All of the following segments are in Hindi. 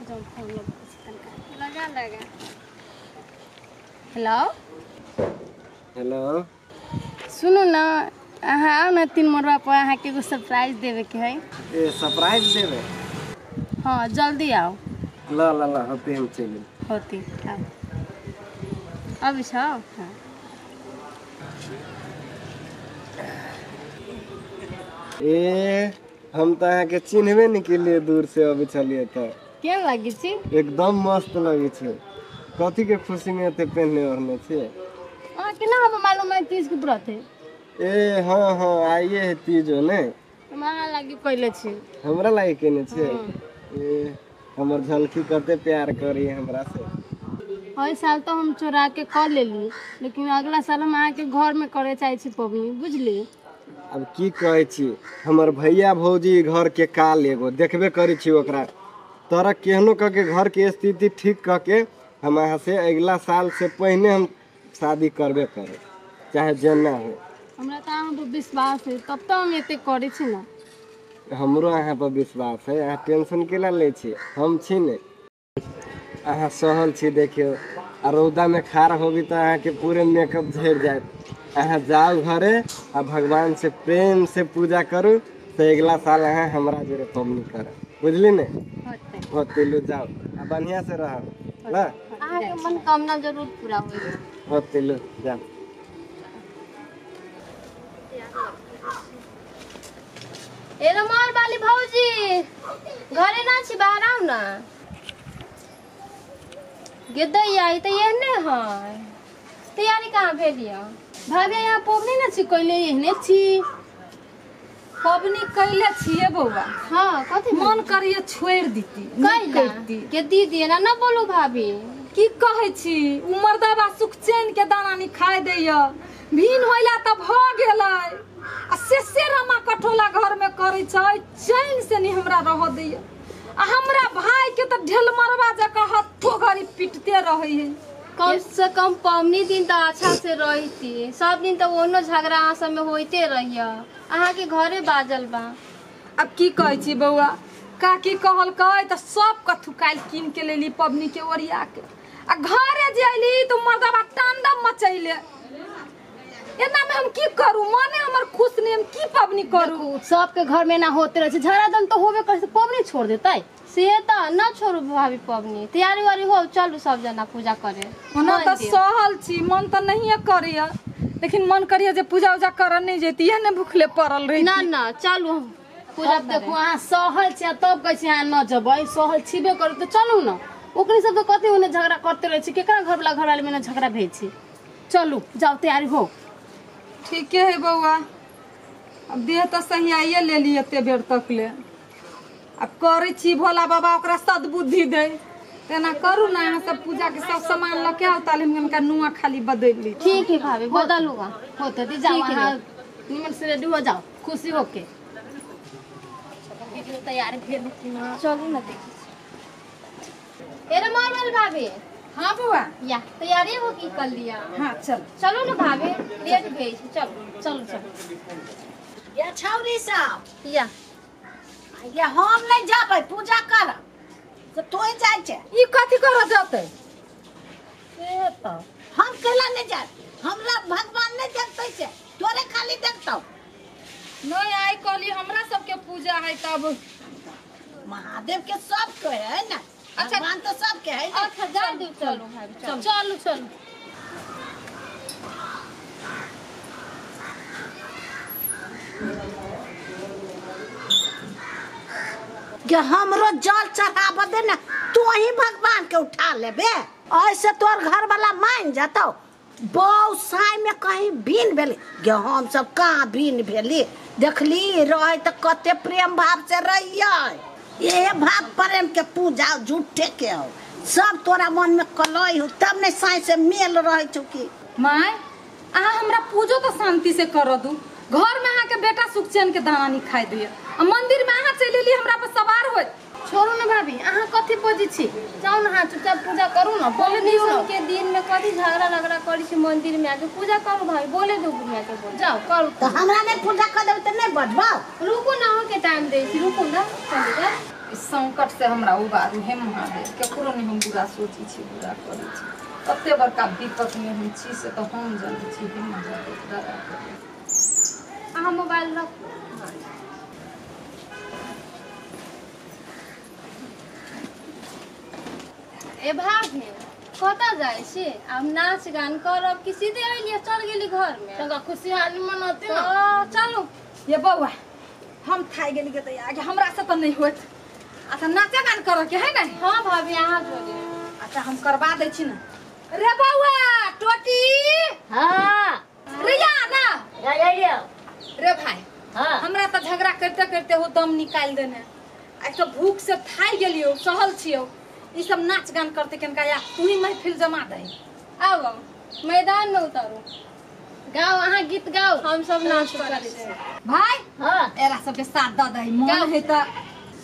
जो फोन लगा लगा। हेलो हेलो सुनो ना, अहाँ आओ ना 3 मोरवा पर अहाँ के एगो सरप्राइज देवे के है। ए सरप्राइज देवे? हाँ जल्दी आओ। ला ला ला होते हम चले होती आओ अभी छो। हाँ ए हम तो अहाँ के चिन्हबे नहीं के लिए दूर से अभी चलिए तो केन लगी छी? एकदम मस्त लगी छे। कथी के खुशी में एते पहनने ओढ़ने छे? अहाँ के ना हम मालूम है 30 के व्रत है। ए हाँ हाँ आइए है तीजो ने हमारा लगी कइले छी। हमरा लागे केने छे। ए हमर झलकी कते प्यार करी हमरा से। हर साल तो हम चोरा के कर लेली, लेकिन अगला साल हम अहाँ के घर में करे चाहे छी पबनी, बुझली? अब की कहे छी, हमर भैया भौजी घर के काल एगो देखबे करी छी ओकरा तरह केहनो क के घर के स्थिति ठीक क के हम अहाँ से अगला साल से पहले हम शादी करबे करे चाहे जेना हो। हमरा तो अहाँ पर विश्वास है, तब तो हम एते करे छी ना। हमरो अहाँ पर विश्वास है, अहाँ टेंशन केला ले छी, हम छी ने। अहाँ सहल छी देखियो, आ रौदा में खार होगी तो अहाँ के पूरे मेकअप झड़ जाए। अहाँ जाओ घरे आ भगवान से प्रेम से पूजा करू तो अगला साल अहाँ हमरा जोरे पबनी कर, बुझली ने? होते लो जाओ आ बढ़िया से रह ला। अहाँ के मनोकामना जरूर पूरा होई। होते लो जाओ। ए रमाल वाली भौजी घरे ना छी, बाहर आओ ना। गेदैया ई त एहने है, तैयारी कहाँ भेलिया? भाभी यहाँ पबनी ना छी कइले, एहने छी। पबनी कैले छिए बौआ। हाँ कथी मन करिए छोड़ दीती कैला के दीदी ना ना बोलू भाभी। की कहे छी, उमर दबा सुख चैन के दाना नहीं खाए दैय, भीन होइला त भ गेलै आ से रमा कठोला घर में करे छै, चैन से नहीं हमरा रह दैय। आ हमरा भाई के त ढेल मरवा जका हथो घरी पिटते रहे है। कम से कम पबनी दिन तो अच्छा से रही, सब दिन तो ओनो झगड़ा सब में होते रहिया। अहाँ के घरे बाजल बा। अब की कहे छी बौआ, काकी कहल कहे त सब कथु काल कीन के लेली पबनी के ओरिया के, आ घरे जेली तो मर्दबा तांडव मचैले। एना में हम की करू, माने हमर खुश नहीं, हम की पबनी करू? सबके घर में ना होते रहे, झगड़ा दम तो होबे करे, पबनी छोड़ देते से तो ना छोड़ू भाभी पबनी। तैयारी वारी हो, चलू सब जना पूजा करे। ओना त सहल छी, मन त नहीं करिया, लेकिन मन करिया जे पूजा उजा कर नहीं जेती है ने, भूखले पड़ल रही। ना ना चलू पूजा। देखो अहाँ सहल छी तब कहै छी अहाँ न जबै, सहल छीबे करू तो चलू ना। ओकनी सब तो कथी ओने झगड़ा करते रहे छी, केकरा घर वाले में ना झगड़ा भेल छी। चलू जाओ तैयारी हो। ठीक है बौआ, अब देह तो सही आइए ले लिए एते बेर तक ले। अब करे छी भोला बाबा ओकरा सद्बुद्धि दे, तेना करू ना। यहाँ सब पूजा के सब सामान लके आओ, ताले हम इनका नुआ खाली बदल ली। ठीक है भाभी बदलूगा, होते दी जाओ अहाँ निमन से रेडी हो जाओ खुशी होके। वीडियो तैयार भेल ना, चलू ना देखी। ए रे मारल भाभी। हाँ बुआ, या तैयारी हो की कर लिया? हाँ चल चलो ना भाभी, लेट भेज। चलो चलो चलो। या छौरी साहब, या या हम नहीं जाबै पूजा कर, तो तोय जाय छे। ई कथी कर जाते? से तो हम केला नहीं जाय, हमरा भगवान नहीं देखते छे, तोरे खाली देखतौ। नहीं आई कली हमरा सबके पूजा है तब। महादेव के सब के है ना, अच्छा भगवान तो सब के है ना। अच्छा जा दो। चलो भाभी चलो चलो चलो। कि हमरो जल चढ़ाब दे ना, तू ही भगवान के उठा लेबे। ऐसे तोर घर वाला मान जातो। बहु साय में कहीं बीन भेली गे, हम सब कहाँ बीन भेली, देखली रहे तो कते प्रेम भाव से रहिए। ये भाव प्रेम के पूजा झूठे के हो, सब तोरा मन में कलई हो, तब नहीं साय से मेल रहे चुकी। माय अहाँ हमरा पूजो तो शांति से कर दू, घर में अहाँ के बेटा सुख चैन के दाना नहीं खाई दिए, मंदिर में अहाँ चली ली हमरा पर सवार हो। छोड़ू ना भाभी, अहाँ कथी बजी छी, जाओ ना चुपचाप पूजा करू ना। बोले दियो के दिन में कथी झगड़ा लगड़ा करी छी, मंदिर में आके पूजा करू भाभी। बोले दो बुढ़िया के, बोल जाओ करू। तो हमरा नहीं पूजा कर देबे तो नहीं बढ़बा। रुको ना, हो के टाइम दे छी, रुको ना चली जा। इस संकट से हमरा उबारू हे महादेव केकरो नहीं हम बुरा सोची छी बुरा करी छी कते बड़का विपत में हम छी से तो हम जाने छी हे महादेव दया करू अहाँ मोबाइल रख ए भाभी कतऽ जाइ छी आब नाच गान करब कि सीधे अइलिए चल गेली घर में तका खुशहाली मनते तो चलू ये बउआ हम खाई गेली के तैयार कि हमरा से तो नहीं होत अच्छा नाचे गान करे के है ना हाँ भाभी यहाँ जोड़िए अच्छा हम करवा दे छी ना रे बउआ टोटी हाँ रिया ना जाइए रे भाई हाँ हमरा तो झगड़ा करते करते हो दम निकाल देने आज तो भूख से थाई गेलियो सहल छियो ई सब नाच गान करते कनका या पूरी महफिल जमा दे आओ मैदान में उतारो गाओ अहाँ गीत गाओ हम सब नाच करे छी भाई हाँ एरा सबके साथ द दे मन है त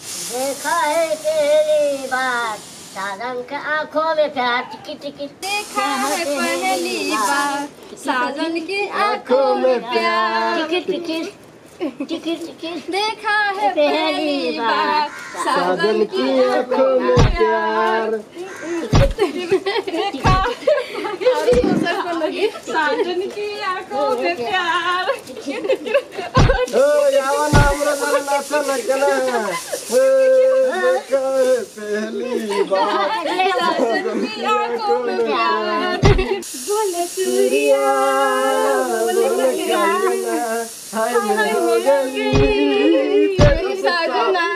देखा है पहली बार साजन के आंखों में प्यार टिकी टिकी देखा है पहली बार साजन की आंखों में प्यार टिकी टिकी टिकी टिकी देखा है पहली बार साजन की आंखों में प्यार देखा साजन की आंखों में प्यार ओ यावा नाम रे नाचा न केना हे देखा है पहली बार साजन की आंखों में प्यार बोले सूर्या बोले गाना हाय मैं हो गई तेरे साजना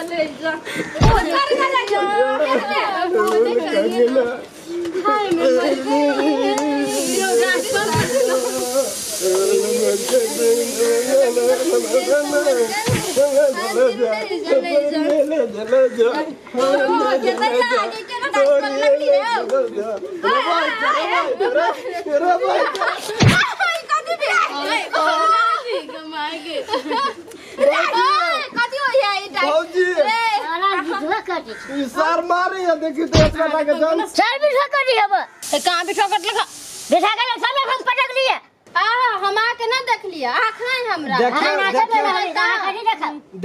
ले जा सर मारे या देखिए तो इसका लगे जान सर बिठा कर दिया अब कहाँ बिठा कर लिखा बिठा कर सब हम पटक लिए हम आके ना देख लिया आखना है हमरा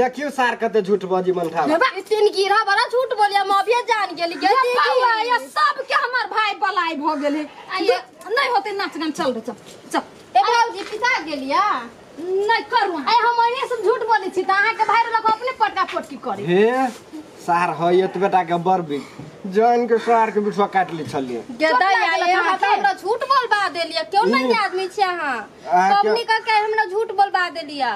देखियो सर कते झूठ बाजी मनठा तीन गिरा बड़ा झूठ बोलिया माफिया जान गेली ये सब के हमर भाई बलाई भ गेले नहीं होते नाच गान चल रे चल चल ए बाबूजी पिता गेलिया नहीं करू आई हम ओने सब झूठ बोली छी त अहाँ के भाई लोग अपने पटका पटकी करे हे सार है ये तो बेटा के बरबी जान के सार के बिछवा काट ली छलिए गेदा यार अहाँ त हमरा झूठ बोलबा देलिया क्यों नहीं आदमी छी अहाँ कंपनी का के हमरा झूठ बोलबा देलिया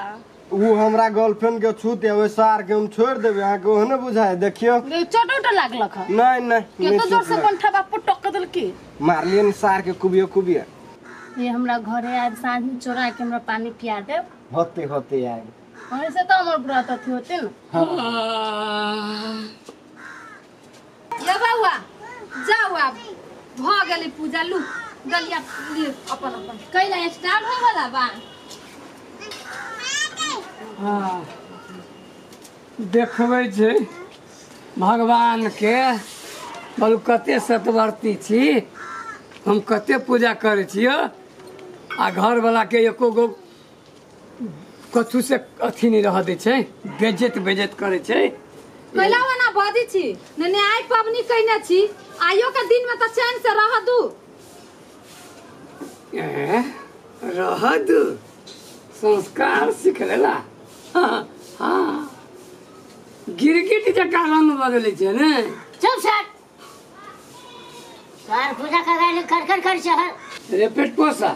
वो हमरा गर्लफ्रेंड के छूते ओए सार के हम छोड़ देबे अहाँ के ओहने बुझाए देखियो चोट लागलक नहीं नहीं केतो जोर से कंठा बाप टक देल की मारलिए न सार के कुबिया ये हमरा घरे आज सांझ में चोरा के हमरा पानी पिया दे होते होते आए वहीं से तो हमर बुरा तथी होते न ये बाबा जाओ आप भ गेली पूजा लू गलिया अपन अपन कैला स्टार्ट हो वाला बा हाँ देखबै छै भगवान के बोलू कते सतवर्ती छी हम कते पूजा करे छियै आ घर वाला के एको गो कथु से अथी नहीं रह दे छै बेजत करे छै कैला वाला बदी छी ने आई पबनी कइने छी आइयो के दिन में त चैन से रह दू रह दू संस्कार सीख लेला हाँ गिरगिट जका रंग बदले छै ने चुप सर सर पूजा कर शहर रे पेट पोसा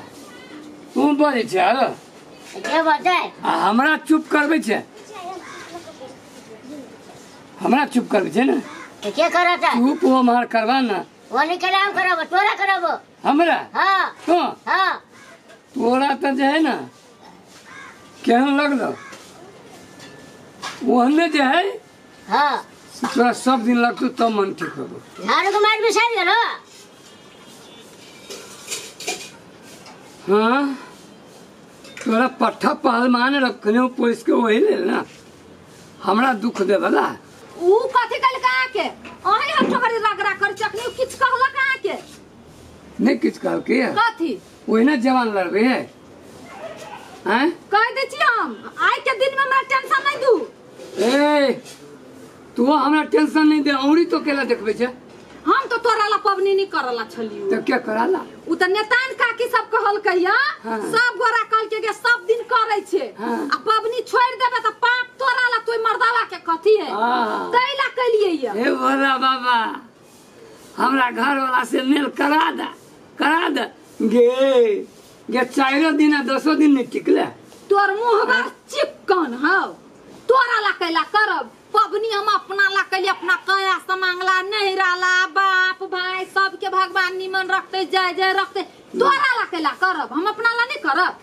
तू बोले छै हेलो के बताए हमरा चुप करबे छै हमरा चुप करबे छै ने तो क्या करता चुप वो मार करवा ना वाली के नाम कराबो तोरा कराबो हमरा हाँ तो हाँ तोरा तो जे है ना केहन लगलो ओहने जे है हाँ तोरा सब दिन लगतो तब मन ठीक होबो झाड़ू को मार बिछा गेलो हाँ तोरा पट्ठा पहलमान रखने पुलिस के वही ले ना हमरा दुख दे वाला ऊ कथि कल का के अही हम ठोकरी रगड़ा कर चकनी किछ कहला कहां के नहीं किछ कहल के कथी वही ना जवान लड़बे हैं कह दे छी हम आइ के दिन में हमरा टेंशन नहीं दू ए तू हमरा टेंशन नहीं दे औरी तो केला देखबे छे हम तो तोरा ला पबनी नहीं करला छलियो तो क्या कराला उ त नेतान काकी सब कहल कहिया हाँ। सब गोरा कल के सब दिन करे छे हाँ। आ पबनी छोड़ देबे त पाप तोरा ला तोय मर्दावा के कथी है हाँ। तैला कलिए या हे भोला बाबा हमरा घर वाला से मेल करा दे गे 4 दिन 10 दिन नहीं टिकले तोर मुंहवा चिपकन हौ तोरा ला कैला करब पबनी हम अपना ला कैली अपना कया समांगला नहीं रहला बाप भाई सबके भगवान निमन रखते जय जय रखते तोरा ला कैला करब हम अपना ला नहीं करब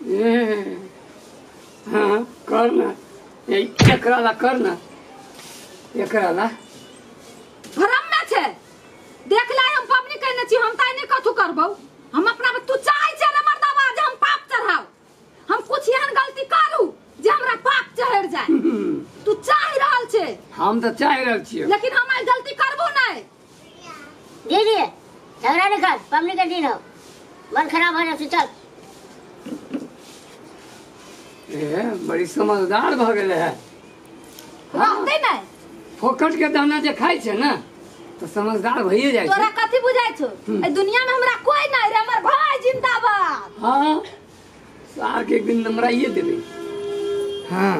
हाँ करना एकरा ला करना एकरा ला भरम में छे देख लाई हम पबनी कहने छी हम ताई नहीं कथु करबौ हम अपना तू चाहे छे रे मर्दावा जे हम पाप चढ़ाओ हम कुछ एहन गलती करू जे हमरा पाप चढ़ जाए तू चाह रहल छे हम तो चाह रहल छियै लेकिन हम आई गलती करबो नहीं दीदी झगड़ा नहीं कर पबनी का दिन हो मन खराब हो जाए चल ए बड़ी समझदार भ गेले है रहते नहीं फोकट के दाना जे खाइ छै ना तो समझदार भइए जाइ तोरा छै कथी बुझाइ छौ ए दुनिया में हमरा कोई नहीं रे हमर भाई जिंदाबाद हाँ सार के एक दिन नमराइए देबे हाँ